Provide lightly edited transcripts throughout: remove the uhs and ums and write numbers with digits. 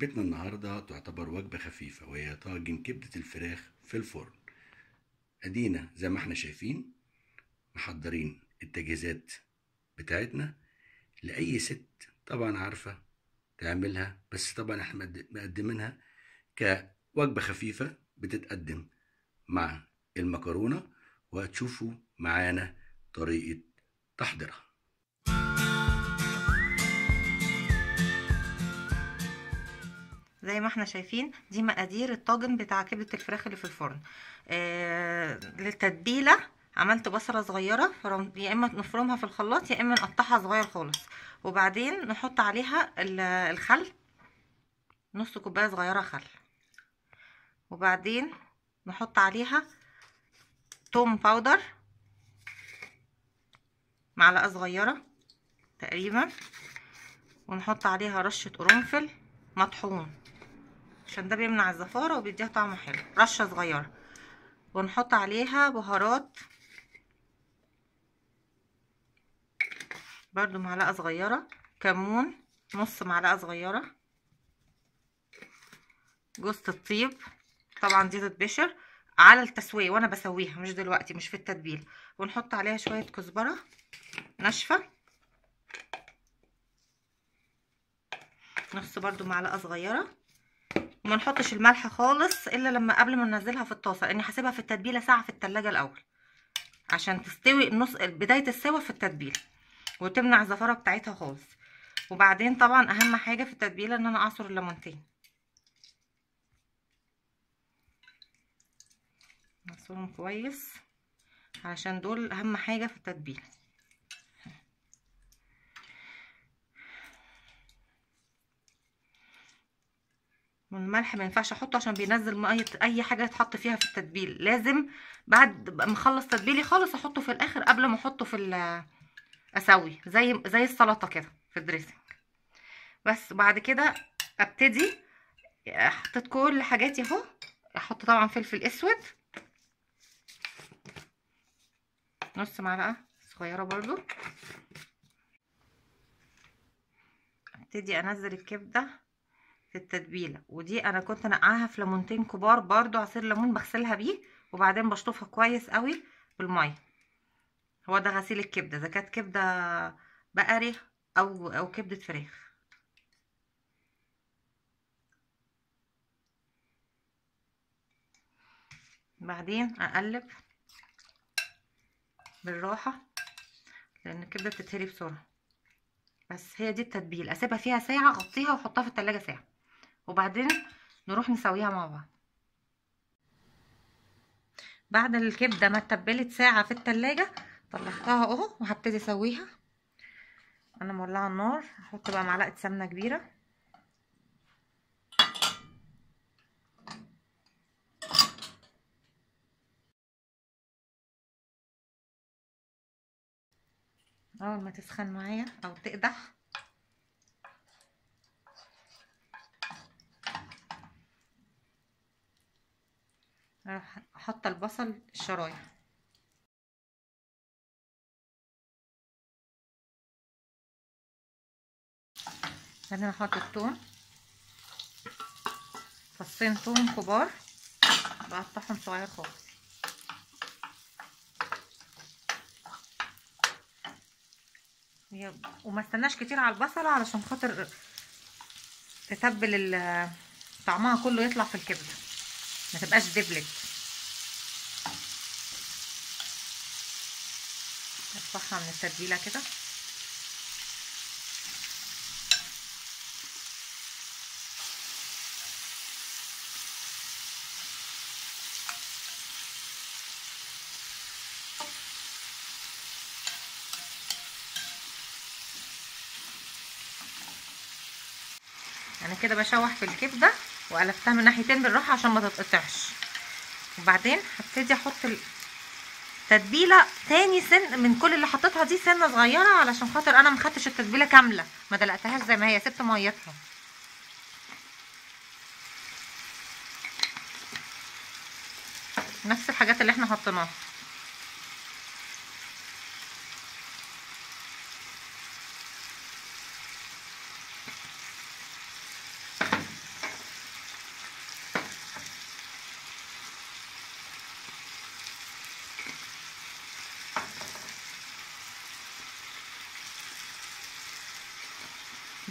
وجبتنا النهاردة تعتبر وجبة خفيفة، وهي طاجن كبدة الفراخ في الفرن. ادينا زي ما احنا شايفين محضرين التجهيزات بتاعتنا لأي ست طبعا عارفة تعملها، بس طبعا احنا مقدمينها كوجبة خفيفة بتتقدم مع المكرونة، وهتشوفوا معانا طريقة تحضيرها. زي ما احنا شايفين دي مقادير الطاجن بتاع كبدة الفراخ اللي في الفرن. للتتبيلة عملت بصلة صغيرة، يا اما نفرمها في الخلاط يا اما نقطعها صغير خالص، وبعدين نحط عليها الخل، نص كوباية صغيرة خل، وبعدين نحط عليها توم باودر معلقة صغيرة تقريبا، ونحط عليها رشة قرنفل مطحون عشان ده بيمنع الزفارة وبيديها طعم حلو، رشة صغيرة، ونحط عليها بهارات برضو معلقة صغيرة، كمون نص معلقة صغيرة، جوز الطيب طبعا دي تتبشر على التسوية وانا بسويها مش دلوقتي، مش في التتبيل، ونحط عليها شوية كزبرة ناشفة نص برضو معلقة صغيرة، وما نحطش الملح خالص الا لما قبل ما ننزلها في الطاسة، لاني هسيبها في التتبيلة ساعة في التلاجة الاول عشان تستوي النص بداية السوا في التتبيلة وتمنع الزفارة بتاعتها خالص. وبعدين طبعا اهم حاجة في التتبيلة ان انا اعصر الليمونتين، اعصرهم كويس علشان دول اهم حاجة في التتبيلة. والملح ما ينفعش احطه عشان بينزل ميه، اي حاجه يتحط فيها في التتبيل لازم بعد ما اخلص تتبيلي خالص احطه في الاخر قبل ما احطه في اسوي زي السلطه كده في الدريسنج. بس بعد كده ابتدي، حطيت كل حاجاتي اهو، احط طبعا فلفل اسود نص معلقه صغيره برضو، ابتدي انزل الكبده في التتبيله، ودي انا كنت نقعها في ليمونتين كبار برضو، عصير ليمون بغسلها بيه وبعدين بشطفها كويس قوي بالميه. هو ده غسيل الكبده اذا كانت كبده بقري او كبده فراخ. بعدين اقلب بالراحه لان الكبده بتتهري بسرعه. بس هي دي التتبيل، اسيبها فيها ساعه، اغطيها واحطها في التلاجة ساعه، وبعدين نروح نسويها مع بعض. بعد الكبده ما اتبلت ساعه في التلاجة طلعتها اهو وهبتدي اسويها. انا مولعه النار، هحط بقى معلقه سمنه كبيره، اول ما تسخن معايا او تقدح احط البصل الشرايح، بعدين احط الثوم، فصين ثوم كبار بقطعهم صغير خالص، وما استناش كتير على البصله علشان خاطر تتبل طعمها كله يطلع في الكبده ما تبقاش دبلت. ارفعها من التتبيله كده، يعني كده بشوح في الكبده وقلبتها من ناحيتين بالراحه عشان ما تتقطعش. وبعدين هبتدي احط التتبيله تاني سن من كل اللي حطيتها دي سنه صغيره علشان خاطر انا ما خدتش التتبيله كامله، ما دلقتهاش زي ما هي، سبت ميتها. نفس الحاجات اللي احنا حطيناها.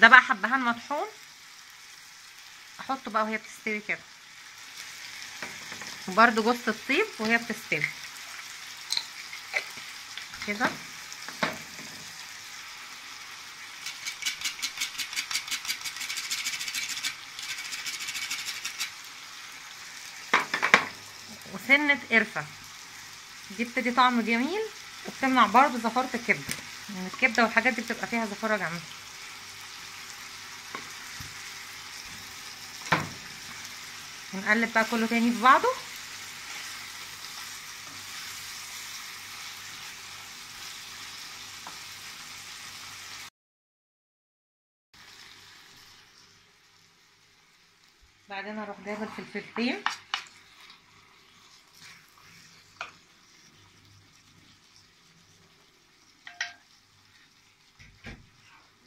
ده بقى حبهان مطحون، احطه بقى وهي بتستوي كده، وبرده جوز الطيب وهي بتستوي كده. وسنة قرفة، دي بتدي طعم جميل وبتمنع برضو زفارة الكبدة، يعني الكبدة والحاجات دي بتبقى فيها زفارة جامدة. ونقلب بقى كله تاني في بعضه. بعدين اروح جايبه الفلفلتين،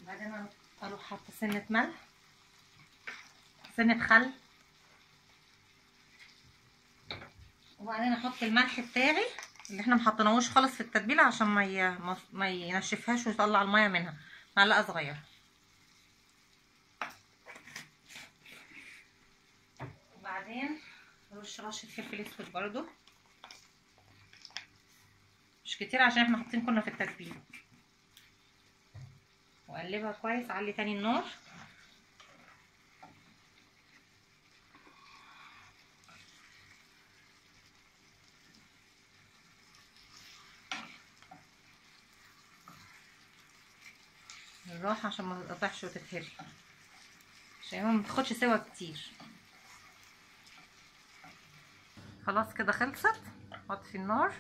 بعدين اروح حاطه سنه ملح، سنه خل، وبعدين احط الملح بتاعي اللي احنا محطناهوش خالص في التتبيله عشان ما ينشفهاش ويطلع الميه منها، معلقه صغيره. وبعدين ارش رشه فلفل اسود برضو، مش كتير عشان احنا حاطين كنا في التتبيله. واقلبها كويس، اعلي تاني النار. بالراحه عشان ما تتقطعش وتتهري، عشان ما تاخدش سوا كتير. خلاص كده خلصت، اطفي النار،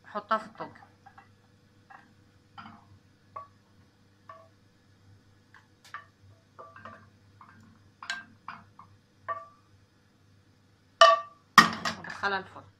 احطها في الطاجن. وادخلها الفرن.